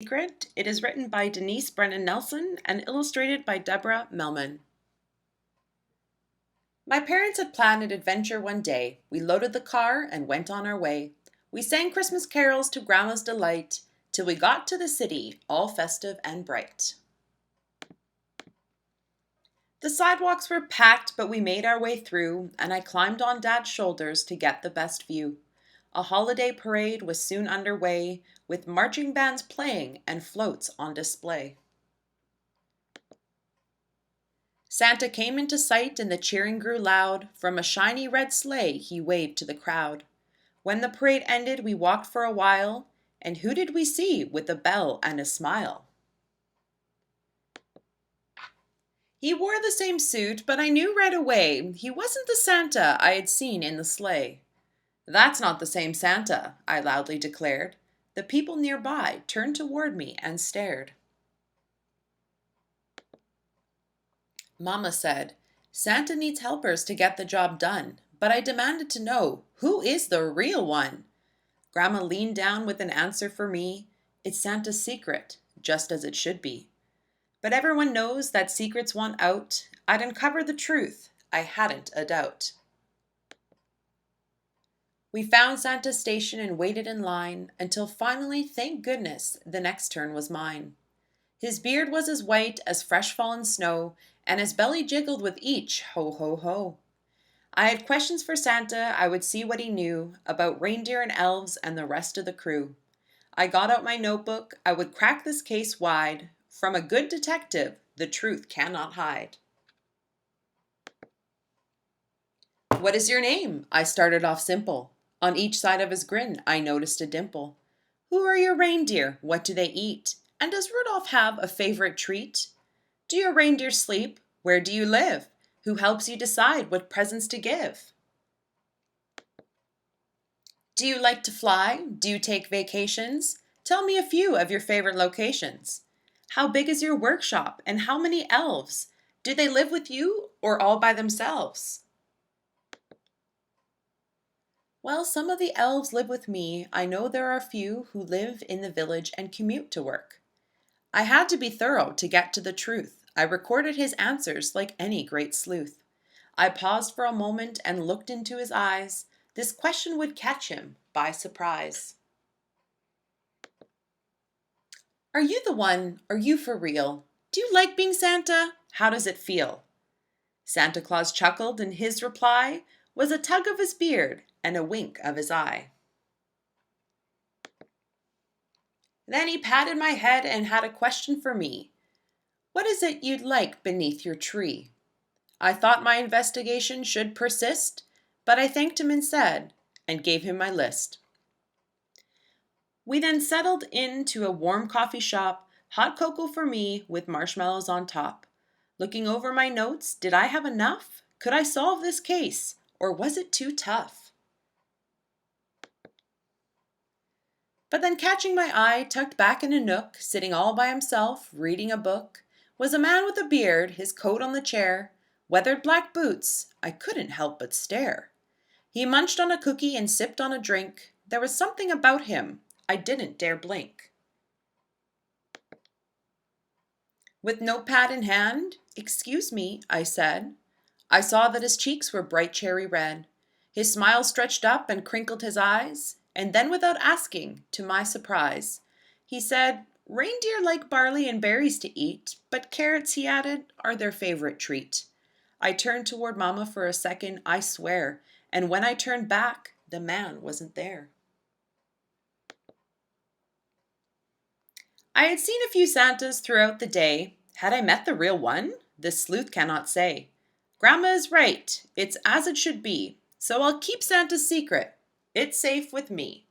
Secret. It is written by Denise Brennan-Nelson and illustrated by Deborah Melman. My parents had planned an adventure one day. We loaded the car and went on our way. We sang Christmas carols to Grandma's delight, till we got to the city, all festive and bright. The sidewalks were packed, but we made our way through, and I climbed on Dad's shoulders to get the best view. A holiday parade was soon underway, with marching bands playing and floats on display. Santa came into sight and the cheering grew loud. From a shiny red sleigh he waved to the crowd. When the parade ended, we walked for a while, and who did we see with a bell and a smile? He wore the same suit, but I knew right away he wasn't the Santa I had seen in the sleigh. "That's not the same Santa," I loudly declared. The people nearby turned toward me and stared. Mama said, "Santa needs helpers to get the job done," but I demanded to know, who is the real one? Grandma leaned down with an answer for me. It's Santa's secret, just as it should be. But everyone knows that secrets want out. I'd uncover the truth. I hadn't a doubt. We found Santa's station and waited in line until finally, thank goodness, the next turn was mine. His beard was as white as fresh fallen snow, and his belly jiggled with each ho ho ho. I had questions for Santa. I would see what he knew about reindeer and elves and the rest of the crew. I got out my notebook. I would crack this case wide. From a good detective, the truth cannot hide. "What is your name?" I started off simple. On each side of his grin, I noticed a dimple. "Who are your reindeer? What do they eat? And does Rudolph have a favorite treat? Do your reindeer sleep? Where do you live? Who helps you decide what presents to give? Do you like to fly? Do you take vacations? Tell me a few of your favorite locations. How big is your workshop and how many elves? Do they live with you or all by themselves?" Well, some of the elves live with me. I know there are a few who live in the village and commute to work. I had to be thorough to get to the truth. I recorded his answers like any great sleuth. I paused for a moment and looked into his eyes. This question would catch him by surprise. "Are you the one? Are you for real? Do you like being Santa? How does it feel?" Santa Claus chuckled, and his reply was a tug of his beard and a wink of his eye. Then he patted my head and had a question for me. "What is it you'd like beneath your tree?" I thought my investigation should persist, but I thanked him instead and gave him my list. We then settled into a warm coffee shop, hot cocoa for me with marshmallows on top. Looking over my notes, did I have enough? Could I solve this case, or was it too tough? But then catching my eye, tucked back in a nook, sitting all by himself, reading a book, was a man with a beard, his coat on the chair, weathered black boots. I couldn't help but stare. He munched on a cookie and sipped on a drink. There was something about him. I didn't dare blink. With notepad in hand, "Excuse me," I said. I saw that his cheeks were bright cherry red. His smile stretched up and crinkled his eyes, and then without asking, to my surprise, he said, "Reindeer like barley and berries to eat, but carrots," he added, "are their favorite treat." I turned toward Mama for a second, I swear, and when I turned back, the man wasn't there. I had seen a few Santas throughout the day. Had I met the real one? This sleuth cannot say. Grandma is right. It's as it should be. So I'll keep Santa's secret. It's safe with me.